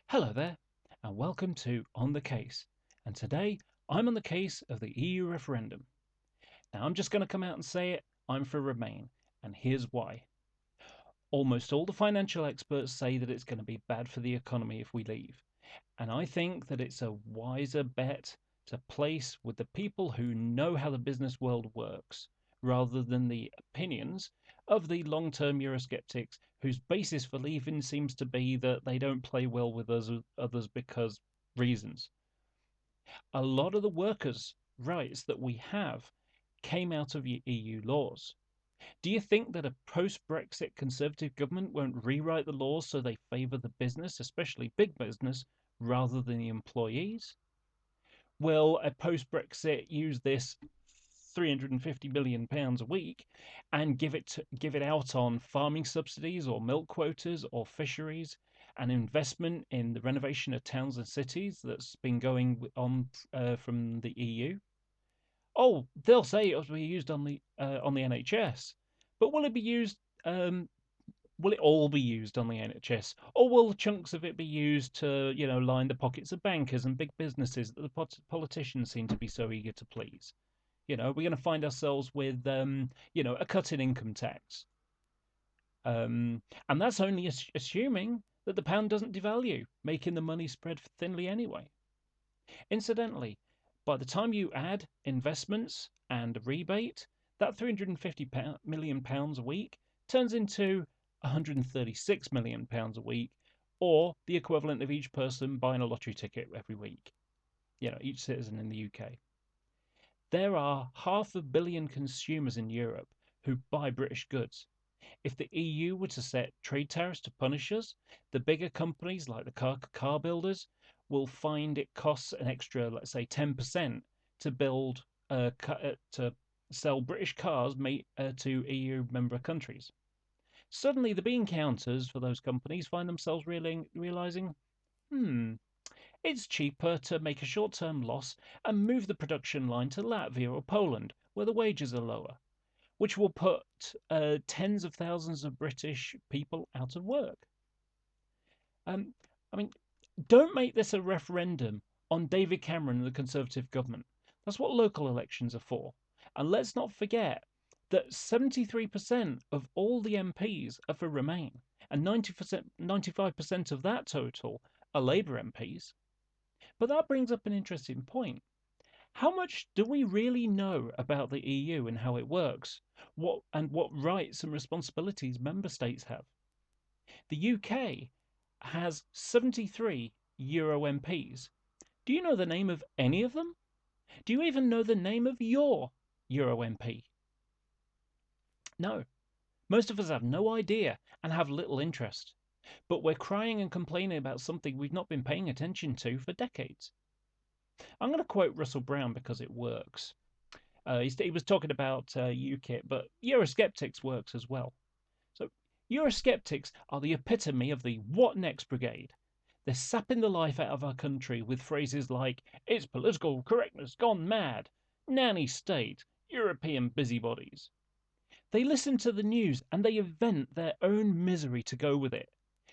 Hello there, and welcome to On the Case. And today I'm on the case of the EU referendum. Now I'm just going to come out and say it, I'm for Remain, and here's why. Almost all the financial experts say that it's going to be bad for the economy if we leave, and I think that it's a wiser bet to place with the people who know how the business world works, rather than the opinions of the long term Eurosceptics whose basis for leaving seems to be that they don't play well with others because reasons. A lot of the workers' rights that we have came out of EU laws. Do you think that a post Brexit Conservative government won't rewrite the laws so they favour the business, especially big business, rather than the employees? Will a post Brexit use this £350 million a week and give it out on farming subsidies or milk quotas or fisheries and investment in the renovation of towns and cities that's been going on from the EU? Oh, they'll say it will be used on the NHS, but will it be used? Will it all be used on the NHS, or will chunks of it be used to, line the pockets of bankers and big businesses that the politicians seem to be so eager to please? We're going to find ourselves with, a cut in income tax, and that's only assuming that the pound doesn't devalue, making the money spread thinly anyway. Incidentally, by the time you add investments and a rebate, that £350 million a week turns into £136 million a week, or the equivalent of each person buying a lottery ticket every week, each citizen in the UK. There are 500 million consumers in Europe who buy British goods. If the EU were to set trade tariffs to punish us, the bigger companies like the car builders will find it costs an extra, let's say, 10% to build to sell British cars made to EU member countries. Suddenly, the bean counters for those companies find themselves realizing, it's cheaper to make a short term loss and move the production line to Latvia or Poland, where the wages are lower, which will put tens of thousands of British people out of work. Um, I mean, don't make this a referendum on David Cameron and the Conservative government. That's what local elections are for. And let's not forget that 73% of all the MPs are for Remain, and 95% of that total are Labour MPs. But that brings up an interesting point. How much do we really know about the EU and how it works? What rights and responsibilities member states have? The UK has 73 Euro MPs. Do you know the name of any of them? Do you even know the name of your Euro MP? No. Most of us have no idea and have little interest. But we're crying and complaining about something we've not been paying attention to for decades. I'm going to quote Russell Brown because it works. He was talking about UKIP, but Eurosceptics works as well. So, Eurosceptics are the epitome of the what next brigade. They're sapping the life out of our country with phrases like, it's political correctness gone mad, nanny state, European busybodies. They listen to the news and they invent their own misery to go with it.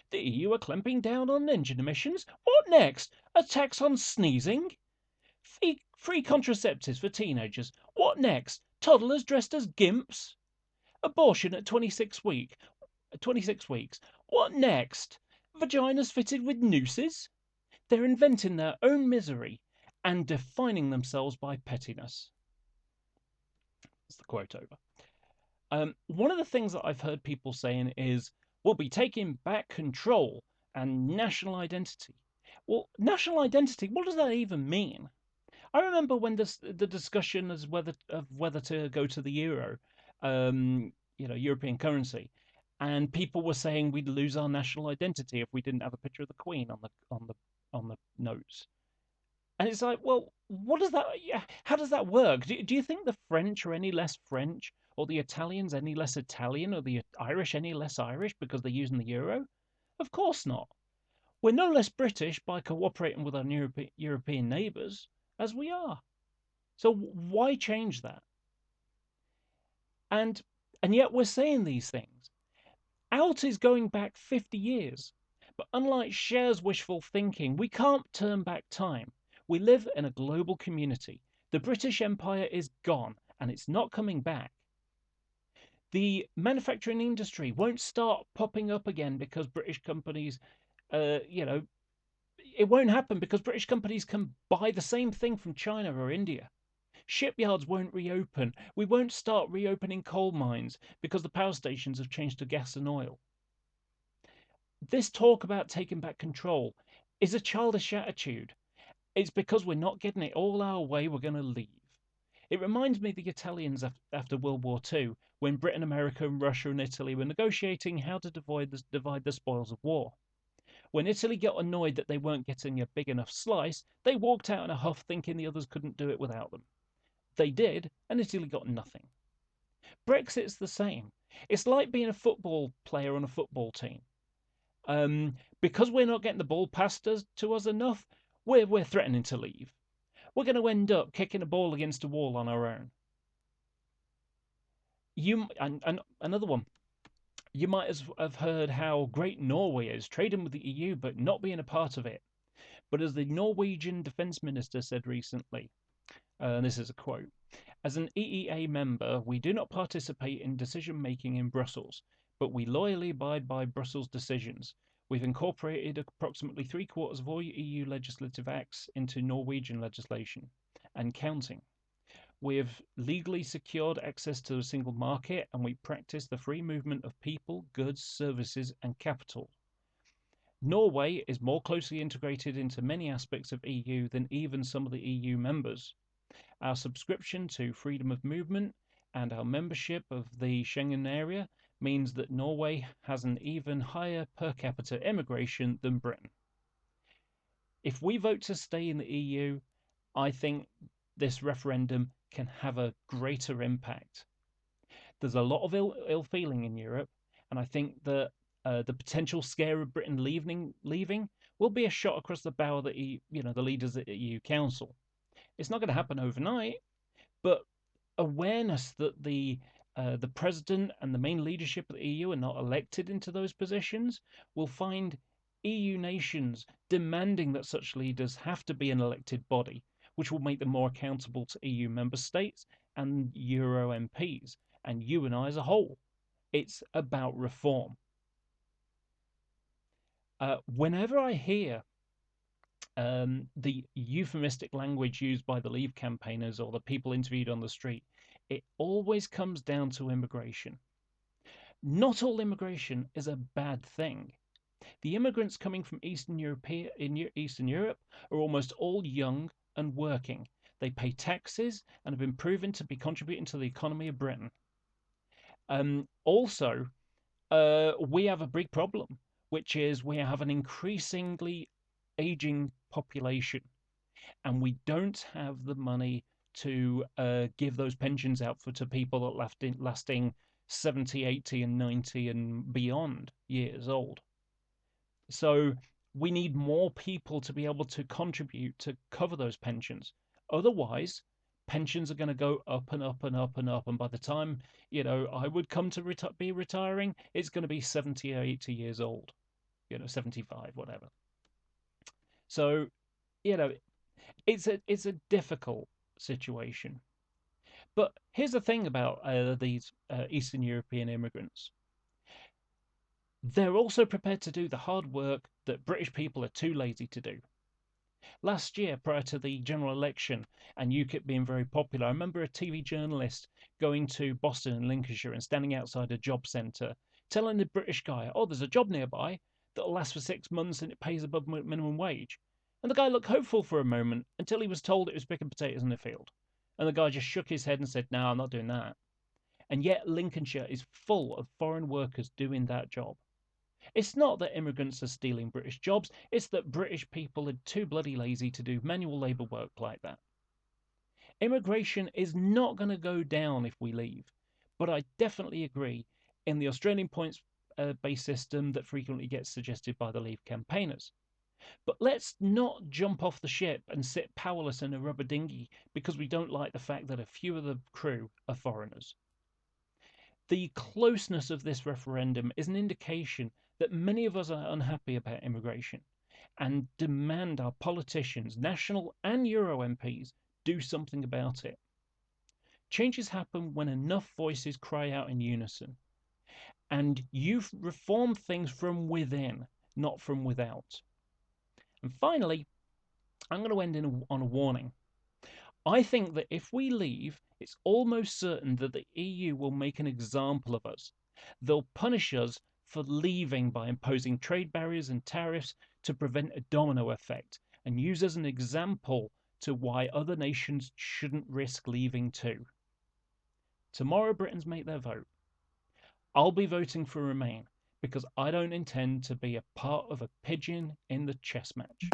The EU are clamping down on engine emissions. What next? A tax on sneezing? Free contraceptives for teenagers. What next? Toddlers dressed as gimps? Abortion at 26 weeks. What next? Vaginas fitted with nooses? They're inventing their own misery and defining themselves by pettiness. That's the quote over. One of the things that I've heard people saying is, we'll be taking back control and national identity. Well, national identity, what does that even mean? I remember when the discussion of whether to go to the euro, European currency, and people were saying we'd lose our national identity if we didn't have a picture of the Queen on the notes. And it's like, well, what does that? How does that work? Do you think the French are any less French, or the Italians any less Italian, or the Irish any less Irish because they're using the euro? Of course not. We're no less British by cooperating with our European neighbours as we are. So why change that? And and yet we're saying these things. Out is going back 50 years. But unlike Cher's wishful thinking, we can't turn back time. We live in a global community. The British Empire is gone and it's not coming back. The manufacturing industry won't start popping up again because British companies, you know, it won't happen because British companies can buy the same thing from China or India. Shipyards won't reopen. We won't start reopening coal mines because the power stations have changed to gas and oil. This talk about taking back control is a childish attitude. It's because we're not getting it all our way, we're going to leave. It reminds me of the Italians after World War II, when Britain, America, and Russia and Italy were negotiating how to divide the spoils of war. When Italy got annoyed that they weren't getting a big enough slice, they walked out in a huff thinking the others couldn't do it without them. They did, and Italy got nothing. Brexit's the same. It's like being a football player on a football team. Because we're not getting the ball passed to us enough, we're threatening to leave. We're going to end up kicking a ball against a wall on our own. And another one. You might have heard how great Norway is, trading with the EU but not being a part of it. But as the Norwegian defence minister said recently, and this is a quote: "As an EEA member, we do not participate in decision making in Brussels, but we loyally abide by Brussels decisions. We've incorporated approximately three-quarters of all EU legislative acts into Norwegian legislation and counting. We have legally secured access to the single market, and we practice the free movement of people, goods, services, and capital. Norway is more closely integrated into many aspects of EU than even some of the EU members. Our subscription to freedom of movement and our membership of the Schengen area means that Norway has an even higher per capita immigration than Britain. If we vote to stay in the EU, I think this referendum can have a greater impact. There's a lot of ill feeling in Europe, and I think that the potential scare of Britain leaving will be a shot across the bow of the leaders at the EU Council. It's not going to happen overnight, but awareness that the president and the main leadership of the EU are not elected into those positions will find EU nations demanding that such leaders have to be an elected body, which will make them more accountable to EU member states and Euro MPs, and you and I as a whole. It's about reform. Whenever I hear the euphemistic language used by the Leave campaigners or the people interviewed on the street, it always comes down to immigration. Not all immigration is a bad thing. The immigrants coming from Eastern Europe are almost all young and working. They pay taxes and have been proven to be contributing to the economy of Britain. Also, we have a big problem, which is we have an increasingly aging population, and we don't have the money to give those pensions out to people that lasting 70, 80, and 90 and beyond years old. So we need more people to be able to contribute to cover those pensions. Otherwise, pensions are going to go up and up and up and up. And by the time, I would come to be retiring, it's going to be 70 or 80 years old, 75, whatever. So, it's a difficult situation. But here's the thing about these Eastern European immigrants. They're also prepared to do the hard work that British people are too lazy to do. Last year, prior to the general election and UKIP being very popular, I remember a TV journalist going to Boston and Lincolnshire and standing outside a job centre, telling the British guy, "Oh, there's a job nearby that'll last for 6 months and it pays above minimum wage." And the guy looked hopeful for a moment until he was told it was picking potatoes in the field. And the guy just shook his head and said, "No, I'm not doing that." And yet Lincolnshire is full of foreign workers doing that job. It's not that immigrants are stealing British jobs, it's that British people are too bloody lazy to do manual labour work like that. Immigration is not going to go down if we leave, but I definitely agree in the Australian points based system that frequently gets suggested by the Leave campaigners. But let's not jump off the ship and sit powerless in a rubber dinghy because we don't like the fact that a few of the crew are foreigners. The closeness of this referendum is an indication that many of us are unhappy about immigration and demand our politicians, national and Euro MPs, do something about it. Changes happen when enough voices cry out in unison. And you reform things from within, not from without. And finally, I'm going to end on a warning. I think that if we leave, it's almost certain that the EU will make an example of us. They'll punish us for leaving by imposing trade barriers and tariffs to prevent a domino effect, and use as an example to why other nations shouldn't risk leaving too. Tomorrow, Britons make their vote. I'll be voting for Remain because I don't intend to be a part of a pigeon in the chess match.